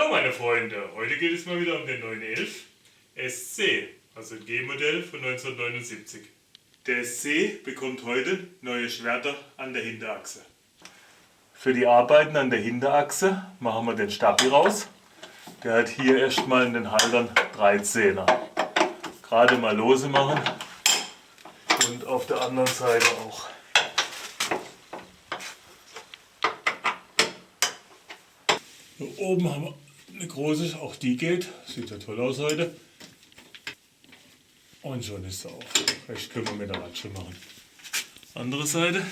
Hallo meine Freunde, heute geht es mal wieder um den 911 SC, also ein G-Modell von 1979. Der SC bekommt heute neue Schwerter an der Hinterachse. Für die Arbeiten an der Hinterachse machen wir den Stabi raus. Der hat hier erstmal in den Haltern 3 Zehner. Gerade mal lose machen und auf der anderen Seite auch. Hier oben haben wir eine große, auch die geht. Sieht ja toll aus heute. Und schon ist sie auf. Vielleicht können wir mit der Ratsche machen. Andere Seite.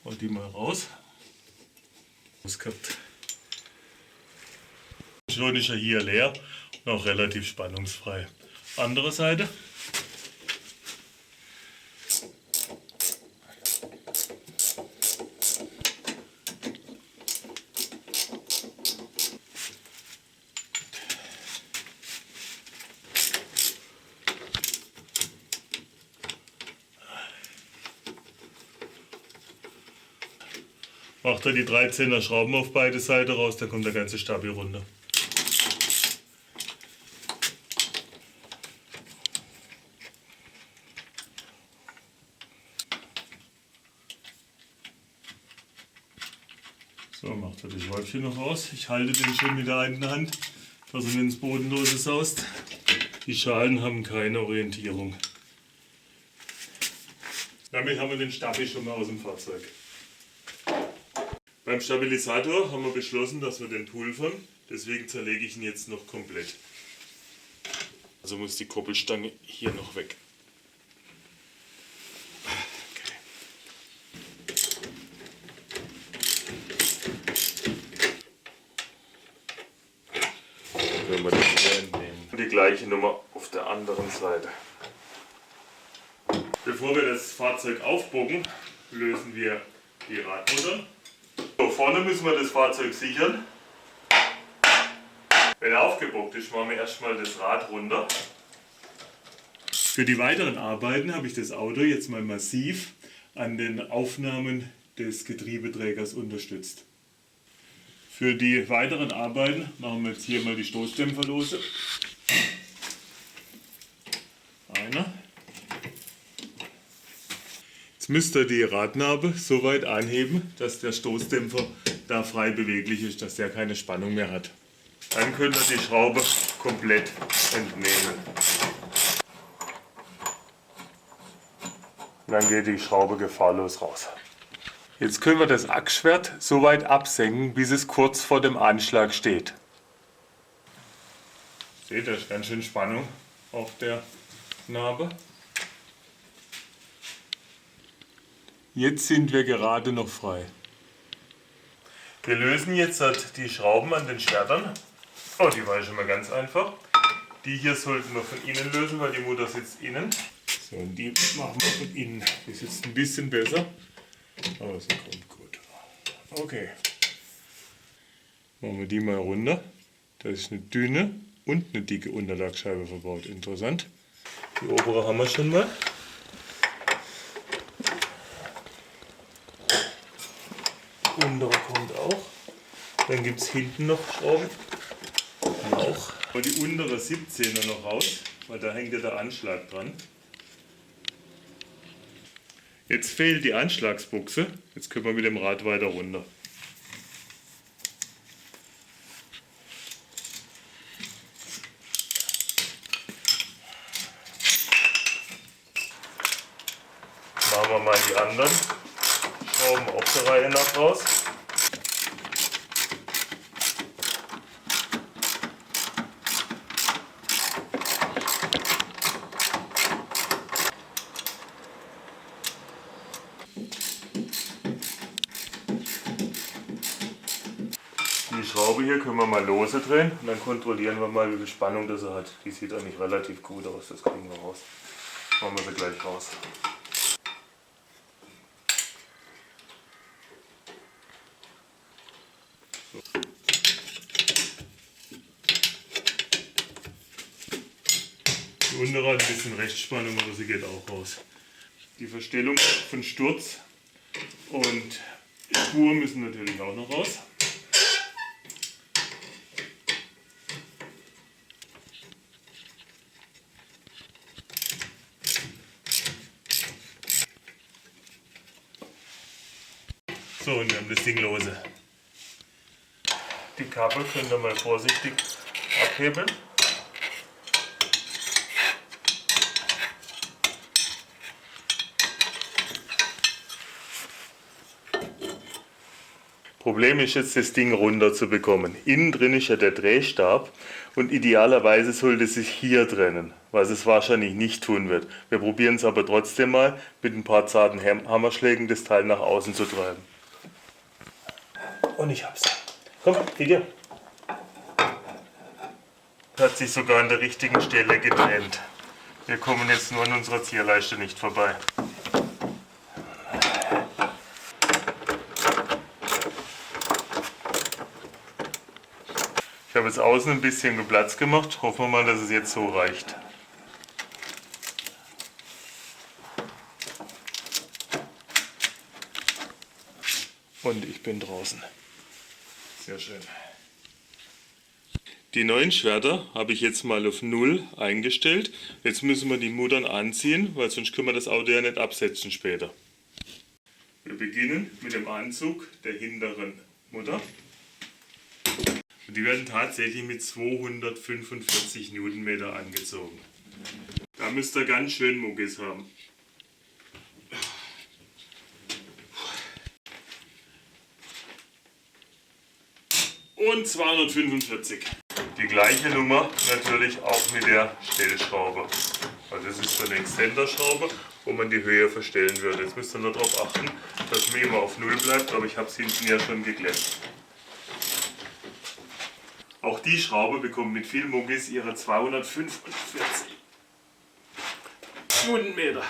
Und die mal raus. Gehabt. Schon ist er hier leer und auch relativ spannungsfrei. Andere Seite. Macht er die 13er Schrauben auf beide Seiten raus, dann kommt der ganze Stabi runter. So, macht er das Schräubchen noch raus. Ich halte den schon mit der einen Hand, dass er nicht ins Bodenlose saust. Die Schalen haben keine Orientierung. Damit haben wir den Stabi schon mal aus dem Fahrzeug. Beim Stabilisator haben wir beschlossen, dass wir den pulvern, deswegen zerlege ich ihn jetzt noch komplett. Also muss die Koppelstange hier noch weg. Dann können wir den hier entnehmen. Die gleiche Nummer auf der anderen Seite. Bevor wir das Fahrzeug aufbogen, lösen wir die Radmutter. So, vorne müssen wir das Fahrzeug sichern. Wenn er aufgebockt ist, machen wir erstmal das Rad runter. Für die weiteren Arbeiten habe ich das Auto jetzt mal massiv an den Aufnahmen des Getriebeträgers unterstützt. Für die weiteren Arbeiten machen wir jetzt hier mal die Stoßdämpfer lose. Einer. Jetzt müsst ihr die Radnabe so weit anheben, dass der Stoßdämpfer da frei beweglich ist, dass der keine Spannung mehr hat. Dann könnt ihr die Schraube komplett entnehmen. Und dann geht die Schraube gefahrlos raus. Jetzt können wir das Achsschwert so weit absenken, bis es kurz vor dem Anschlag steht. Seht ihr, da ist ganz schön Spannung auf der Nabe. Jetzt sind wir gerade noch frei. Wir lösen jetzt die Schrauben an den Schwertern. Oh, die war schon mal ganz einfach. Die hier sollten wir von innen lösen, weil die Mutter sitzt innen. So, und die machen wir von innen. Die sitzt ein bisschen besser, aber sie kommt gut. Okay. Machen wir die mal runter. Da ist eine dünne und eine dicke Unterlagsscheibe verbaut. Interessant. Die obere haben wir schon mal. Untere kommt auch. Dann gibt es hinten noch Schrauben. Auch. Aber die untere 17er noch raus, weil da hängt ja der Anschlag dran. Jetzt fehlt die Anschlagsbuchse. Jetzt können wir mit dem Rad weiter runter. Machen wir mal die anderen Schrauben auf der Reihe nach raus. Die Schraube hier können wir mal lose drehen und dann kontrollieren wir mal, wie viel Spannung das er hat. Die sieht eigentlich relativ gut aus, das kriegen wir raus. Machen wir sie gleich raus. Die untere hat ein bisschen Rechtsspannung, aber sie geht auch raus. Die Verstellung von Sturz und Spur müssen natürlich auch noch raus. So, und wir haben das Ding lose. Die Kabel könnt ihr mal vorsichtig abhebeln. Problem ist jetzt, das Ding runter zu bekommen. Innen drin ist ja der Drehstab und idealerweise sollte es sich hier trennen, was es wahrscheinlich nicht tun wird. Wir probieren es aber trotzdem mal mit ein paar zarten Hammerschlägen das Teil nach außen zu treiben. Und ich hab's. Komm, geh dir. Hat sich sogar an der richtigen Stelle getrennt. Wir kommen jetzt nur an unserer Zierleiste nicht vorbei. Ich habe jetzt außen ein bisschen Platz gemacht. Hoffen wir mal, dass es jetzt so reicht. Und ich bin draußen. Sehr schön. Die neuen Schwerter habe ich jetzt mal auf 0 eingestellt. Jetzt müssen wir die Muttern anziehen, weil sonst können wir das Auto ja nicht absetzen später. Wir beginnen mit dem Anzug der hinteren Mutter. Und die werden tatsächlich mit 245 Newtonmeter angezogen. Da müsst ihr ganz schön Muckis haben. Und 245. Die gleiche Nummer natürlich auch mit der Stellschraube. Also das ist so eine Extenderschraube, wo man die Höhe verstellen würde. Jetzt müsst ihr nur darauf achten, dass man immer auf 0 bleibt, aber ich habe es hinten ja schon geklemmt. Auch die Schraube bekommt mit viel Muckis ihre 245 Newtonmeter.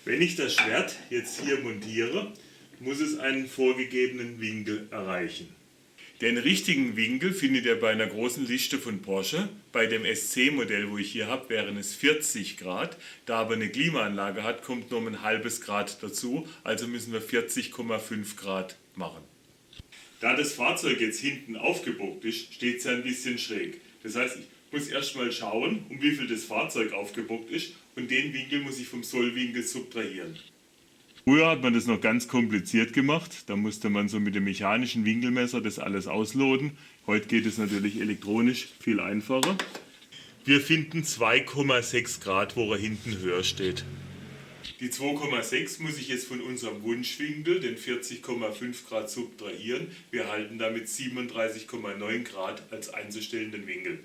Wenn ich das Schwert jetzt hier montiere, muss es einen vorgegebenen Winkel erreichen. Den richtigen Winkel findet ihr bei einer großen Liste von Porsche. Bei dem SC-Modell, wo ich hier habe, wären es 40 Grad. Da aber eine Klimaanlage hat, kommt nur ein halbes Grad dazu. Also müssen wir 40,5 Grad machen. Da das Fahrzeug jetzt hinten aufgebockt ist, steht es ja ein bisschen schräg. Das heißt, ich muss erstmal schauen, um wie viel das Fahrzeug aufgebockt ist. Und den Winkel muss ich vom Sollwinkel subtrahieren. Früher hat man das noch ganz kompliziert gemacht. Da musste man so mit dem mechanischen Winkelmesser das alles ausloten. Heute geht es natürlich elektronisch viel einfacher. Wir finden 2,6 Grad, wo er hinten höher steht. Die 2,6 muss ich jetzt von unserem Wunschwinkel, den 40,5 Grad, subtrahieren. Wir erhalten damit 37,9 Grad als einzustellenden Winkel.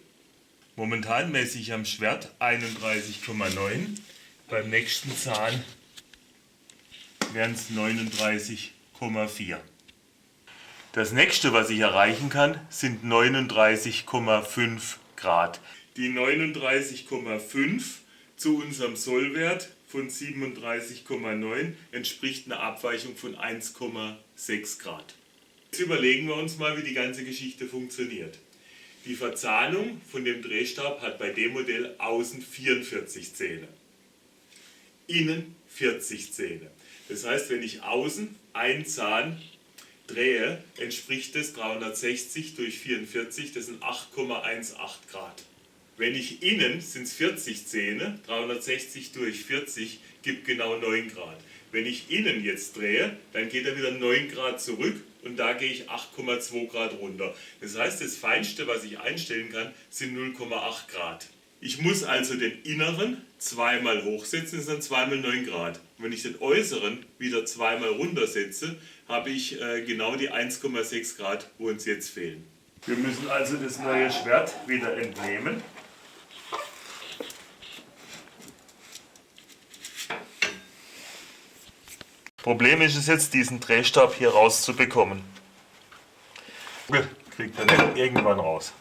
Momentan messe ich am Schwert 31,9. Beim nächsten Zahn wären es 39,4. Das nächste, was ich erreichen kann, sind 39,5 Grad. Die 39,5 zu unserem Sollwert von 37,9 entspricht einer Abweichung von 1,6 Grad. Jetzt überlegen wir uns mal, wie die ganze Geschichte funktioniert. Die Verzahnung von dem Drehstab hat bei dem Modell außen 44 Zähne, innen 40 Zähne. Das heißt, wenn ich außen einen Zahn drehe, entspricht das 360 durch 44, das sind 8,18 Grad. Wenn ich innen, sind es 40 Zähne, 360 durch 40 gibt genau 9 Grad. Wenn ich innen jetzt drehe, dann geht er wieder 9 Grad zurück und da gehe ich 8,2 Grad runter. Das heißt, das Feinste, was ich einstellen kann, sind 0,8 Grad. Ich muss also den inneren zweimal hochsetzen, das sind zweimal 9 Grad. Und wenn ich den äußeren wieder zweimal runtersetze, habe ich genau die 1,6 Grad, wo uns jetzt fehlen. Wir müssen also das neue Schwert wieder entnehmen. Problem ist es jetzt, diesen Drehstab hier rauszubekommen. Kriegt er nicht irgendwann raus.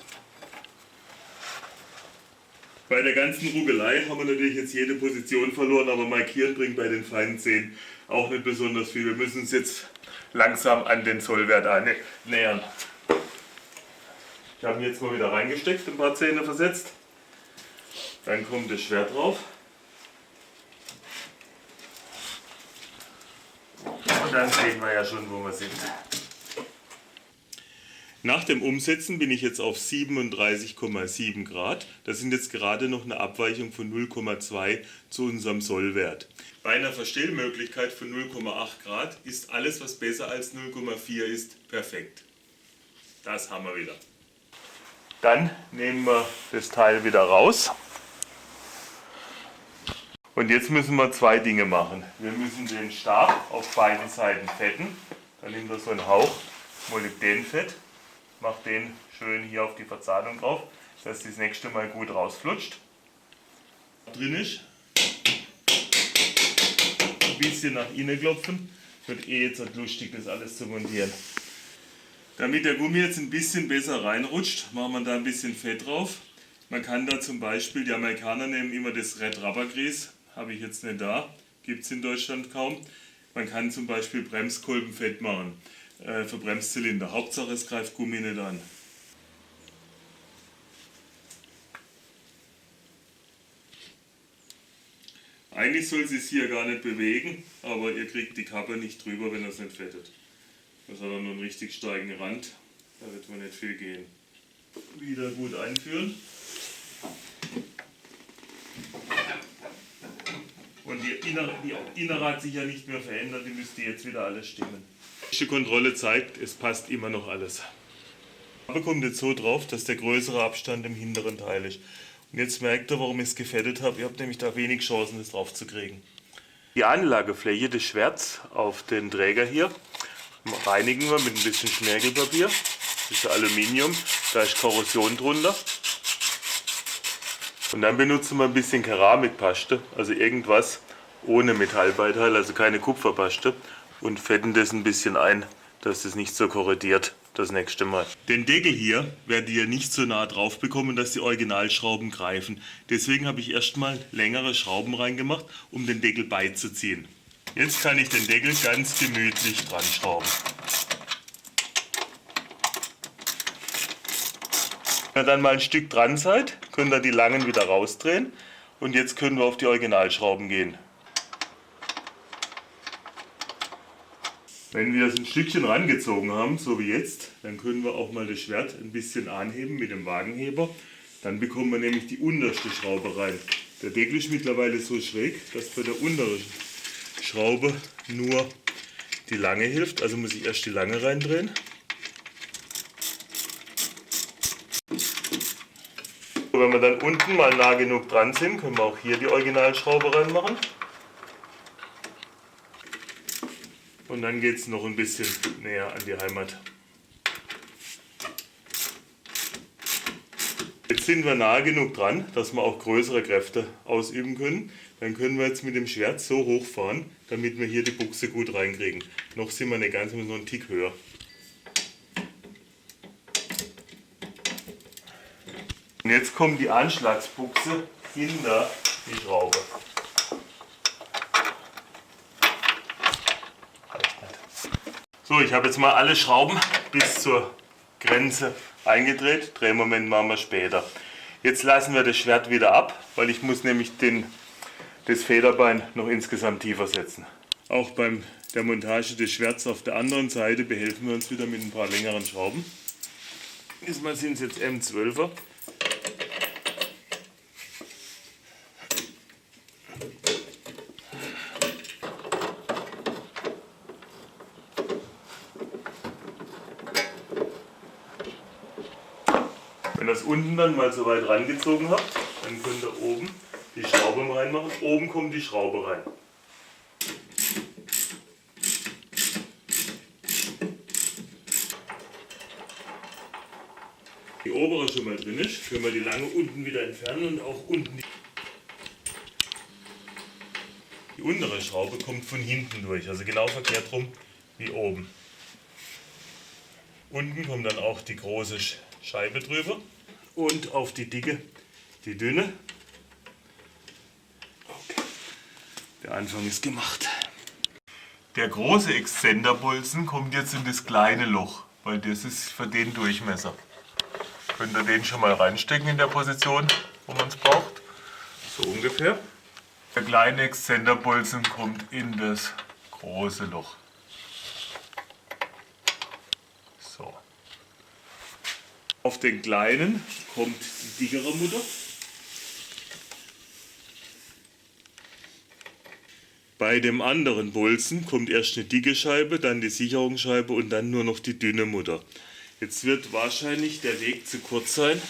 Bei der ganzen Rugelei haben wir natürlich jetzt jede Position verloren, aber markieren bringt bei den feinen Zähnen auch nicht besonders viel. Wir müssen uns jetzt langsam an den Sollwert annähern. Ich habe ihn jetzt mal wieder reingesteckt, ein paar Zähne versetzt. Dann kommt das Schwert drauf. Und dann sehen wir ja schon, wo wir sind. Nach dem Umsetzen bin ich jetzt auf 37,7 Grad. Das sind jetzt gerade noch eine Abweichung von 0,2 zu unserem Sollwert. Bei einer Verstellmöglichkeit von 0,8 Grad ist alles, was besser als 0,4 ist, perfekt. Das haben wir wieder. Dann nehmen wir das Teil wieder raus. Und jetzt müssen wir zwei Dinge machen. Wir müssen den Stab auf beiden Seiten fetten. Dann nimmt er so einen Hauch Molybdenfett. Macht den schön hier auf die Verzahnung drauf, dass das nächste Mal gut rausflutscht. Drin ist. Ein bisschen nach innen klopfen. Wird jetzt halt lustig, das alles zu montieren. Damit der Gummi jetzt ein bisschen besser reinrutscht, machen wir da ein bisschen Fett drauf. Man kann da zum Beispiel, die Amerikaner nehmen immer das Red Rubber Grease, habe ich jetzt nicht da, gibt es in Deutschland kaum. Man kann zum Beispiel Bremskolben fett machen. Für Bremszylinder. Hauptsache es greift Gummi nicht an. Eigentlich soll sie es hier gar nicht bewegen, aber ihr kriegt die Kappe nicht drüber, wenn ihr es nicht fettet. Das hat dann nur einen richtig steigen Rand, da wird man nicht viel gehen. Wieder gut einführen. Und die Innere hat sich ja nicht mehr verändert, die müsste jetzt wieder alles stimmen. Die Kontrolle zeigt, es passt immer noch alles. Aber kommt jetzt so drauf, dass der größere Abstand im hinteren Teil ist. Und jetzt merkt ihr, warum ich es gefettet habe. Ihr habt nämlich da wenig Chancen, das drauf zu kriegen. Die Anlagefläche des Schwerts auf den Träger hier reinigen wir mit ein bisschen Schmirgelpapier. Das ist Aluminium, da ist Korrosion drunter. Und dann benutzen wir ein bisschen Keramikpaste, also irgendwas ohne Metallbeiteil, also keine Kupferpaste. Und fetten das ein bisschen ein, dass das nicht so korrodiert das nächste Mal. Den Deckel hier werdet ihr nicht so nah drauf bekommen, dass die Originalschrauben greifen. Deswegen habe ich erstmal längere Schrauben reingemacht, um den Deckel beizuziehen. Jetzt kann ich den Deckel ganz gemütlich dran schrauben. Wenn ihr dann mal ein Stück dran seid, könnt ihr die langen wieder rausdrehen. Und jetzt können wir auf die Originalschrauben gehen. Wenn wir es ein Stückchen rangezogen haben, so wie jetzt, dann können wir auch mal das Schwert ein bisschen anheben mit dem Wagenheber. Dann bekommen wir nämlich die unterste Schraube rein. Der Deckel ist mittlerweile so schräg, dass bei der unteren Schraube nur die lange hilft. Also muss ich erst die lange reindrehen. Wenn wir dann unten mal nah genug dran sind, können wir auch hier die Originalschraube reinmachen. Und dann geht es noch ein bisschen näher an die Heimat. Jetzt sind wir nahe genug dran, dass wir auch größere Kräfte ausüben können. Dann können wir jetzt mit dem Schwert so hoch fahren, damit wir hier die Buchse gut reinkriegen. Noch sind wir nicht ganz, wir müssen noch einen Tick höher. Und jetzt kommt die Anschlagsbuchse hinter die Schraube. So, ich habe jetzt mal alle Schrauben bis zur Grenze eingedreht. Drehmoment machen wir später. Jetzt lassen wir das Schwert wieder ab, weil ich muss nämlich das Federbein noch insgesamt tiefer setzen. Auch bei der Montage des Schwerts auf der anderen Seite behelfen wir uns wieder mit ein paar längeren Schrauben. Diesmal sind es jetzt M12er. Wenn ihr das unten dann mal so weit rangezogen habt, dann könnt ihr oben die Schraube reinmachen. Oben kommt die Schraube rein. Die obere schon mal drin ist, können wir die lange unten wieder entfernen und auch unten die untere Schraube kommt von hinten durch, also genau verkehrt rum wie oben. Unten kommt dann auch die große Scheibe drüber und auf die dicke, die dünne. Okay. Der Anfang ist gemacht. Der große Exzenterbolzen kommt jetzt in das kleine Loch, weil das ist für den Durchmesser. Könnt ihr den schon mal reinstecken in der Position, wo man es braucht. So ungefähr. Der kleine Exzenterbolzen kommt in das große Loch. So. Auf den kleinen kommt die dickere Mutter. Bei dem anderen Bolzen kommt erst eine dicke Scheibe, dann die Sicherungsscheibe und dann nur noch die dünne Mutter. Jetzt wird wahrscheinlich der Weg zu kurz sein.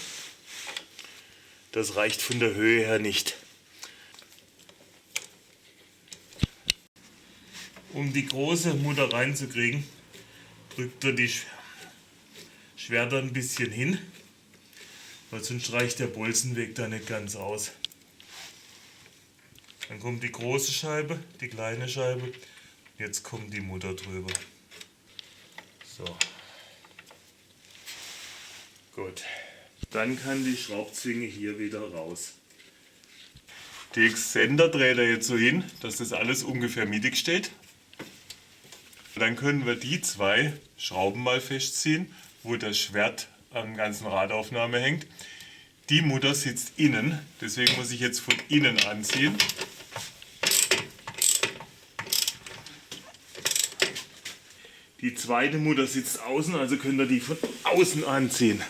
Das reicht von der Höhe her nicht. Um die große Mutter reinzukriegen, drückt er die Schwerter ein bisschen hin, weil sonst reicht der Bolzenweg da nicht ganz aus. Dann kommt die große Scheibe, die kleine Scheibe, jetzt kommt die Mutter drüber. So. Gut. Dann kann die Schraubzwinge hier wieder raus. Die Extender dreht er jetzt so hin, dass das alles ungefähr mittig steht. Dann können wir die zwei Schrauben mal festziehen, wo das Schwert am ganzen Radaufnahme hängt. Die Mutter sitzt innen, deswegen muss ich jetzt von innen anziehen. Die zweite Mutter sitzt außen, also könnt ihr die von außen anziehen.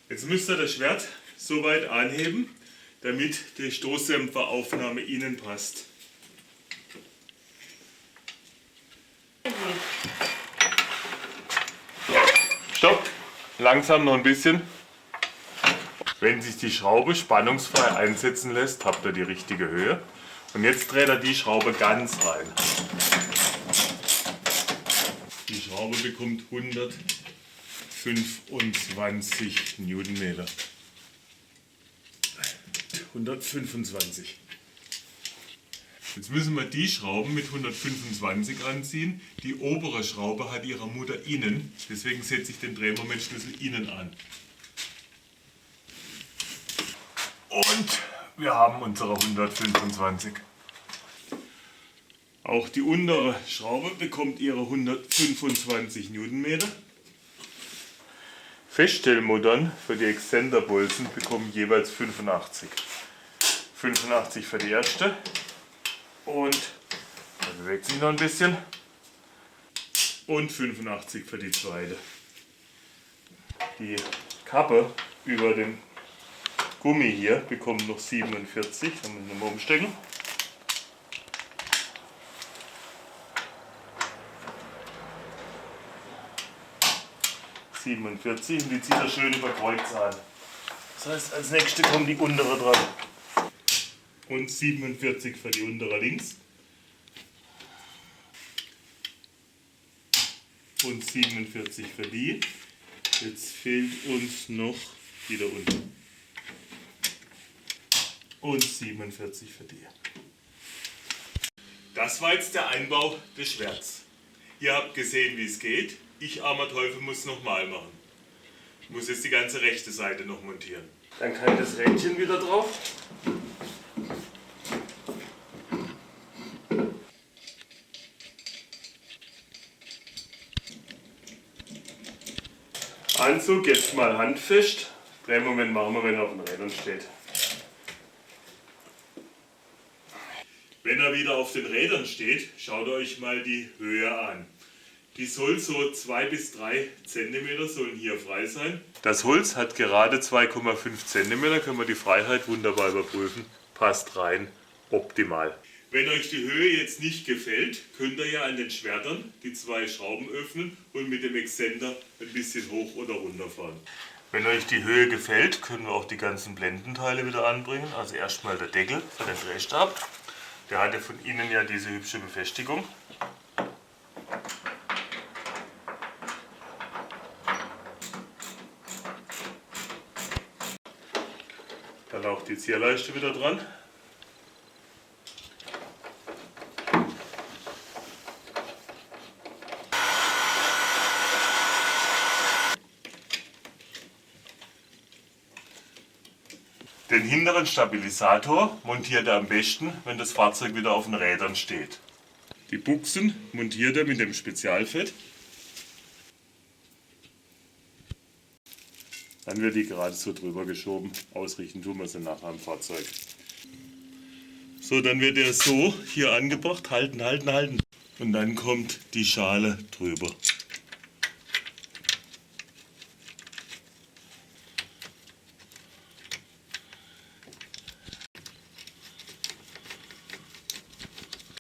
Jetzt müsst ihr das Schwert so weit anheben, damit die Stoßdämpferaufnahme innen passt. Stopp! Langsam noch ein bisschen. Wenn sich die Schraube spannungsfrei einsetzen lässt, habt ihr die richtige Höhe. Und jetzt dreht er die Schraube ganz rein. Die Schraube bekommt 125 Newtonmeter. 125. Jetzt müssen wir die Schrauben mit 125 anziehen. Die obere Schraube hat ihre Mutter innen, deswegen setze ich den Drehmomentschlüssel innen an. Und wir haben unsere 125. Auch die untere Schraube bekommt ihre 125 Newtonmeter. Feststellmuttern für die Exzenterbolzen bekommen jeweils 85. 85 für die erste. Und da bewegt sich noch ein bisschen. Und 85 für die zweite. Die Kappe über dem Gummi hier bekommt noch 47. Da müssen wir mal umstecken. Und die zieht er schön über Kreuz an. Das heißt, als nächste kommt die untere dran. Und 47 für die untere links. Und 47 für die. Jetzt fehlt uns noch die da unten. Und 47 für die. Das war jetzt der Einbau des Schwerts. Ihr habt gesehen, wie es geht. Ich, armer Teufel, muss es nochmal machen. Ich muss jetzt die ganze rechte Seite noch montieren. Dann kann das Rädchen wieder drauf. Anzug jetzt mal handfest. Drehmoment machen wir, wenn er auf den Rädern steht. Wenn er wieder auf den Rädern steht, schaut euch mal die Höhe an. Die soll so 2 bis 3 cm sollen hier frei sein. Das Holz hat gerade 2,5 cm, können wir die Freiheit wunderbar überprüfen. Passt rein, optimal. Wenn euch die Höhe jetzt nicht gefällt, könnt ihr ja an den Schwertern die 2 Schrauben öffnen und mit dem Extender ein bisschen hoch oder runter fahren. Wenn euch die Höhe gefällt, können wir auch die ganzen Blendenteile wieder anbringen. Also erstmal der Deckel für den Drehstab. Der hatte von innen ja diese hübsche Befestigung. Dann auch die Zierleiste wieder dran. Den hinteren Stabilisator montiert er am besten, wenn das Fahrzeug wieder auf den Rädern steht. Die Buchsen montiert er mit dem Spezialfett. Dann wird die gerade so drüber geschoben. Ausrichten tun wir sie nachher am Fahrzeug. So, dann wird er so hier angebracht. Halten, halten, halten. Und dann kommt die Schale drüber.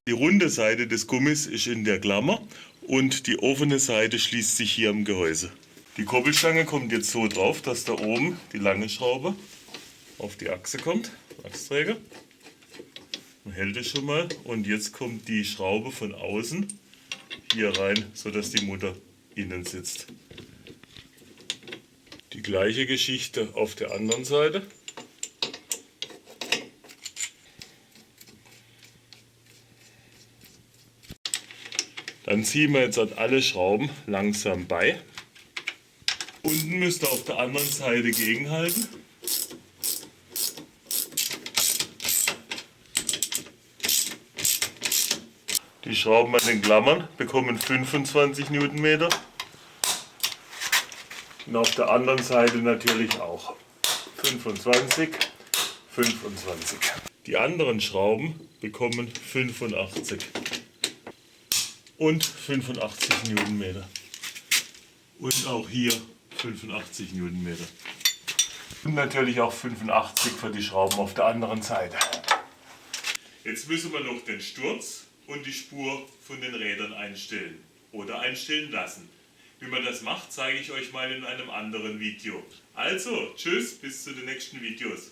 Die runde Seite des Gummis ist in der Klammer und die offene Seite schließt sich hier am Gehäuse. Die Kurbelstange kommt jetzt so drauf, dass da oben die lange Schraube auf die Achse kommt, Achsträger. Man hält es schon mal und jetzt kommt die Schraube von außen hier rein, sodass die Mutter innen sitzt. Die gleiche Geschichte auf der anderen Seite. Dann ziehen wir jetzt an alle Schrauben langsam bei. Unten müsst ihr auf der anderen Seite gegenhalten. Die Schrauben an den Klammern bekommen 25 Newtonmeter. Und auf der anderen Seite natürlich auch 25, 25. Die anderen Schrauben bekommen 85 und 85 Newtonmeter. Und auch hier 85 Newtonmeter. Und natürlich auch 85 für die Schrauben auf der anderen Seite. Jetzt müssen wir noch den Sturz und die Spur von den Rädern einstellen oder einstellen lassen. Wie man das macht, zeige ich euch mal in einem anderen Video. Also, tschüss, bis zu den nächsten Videos.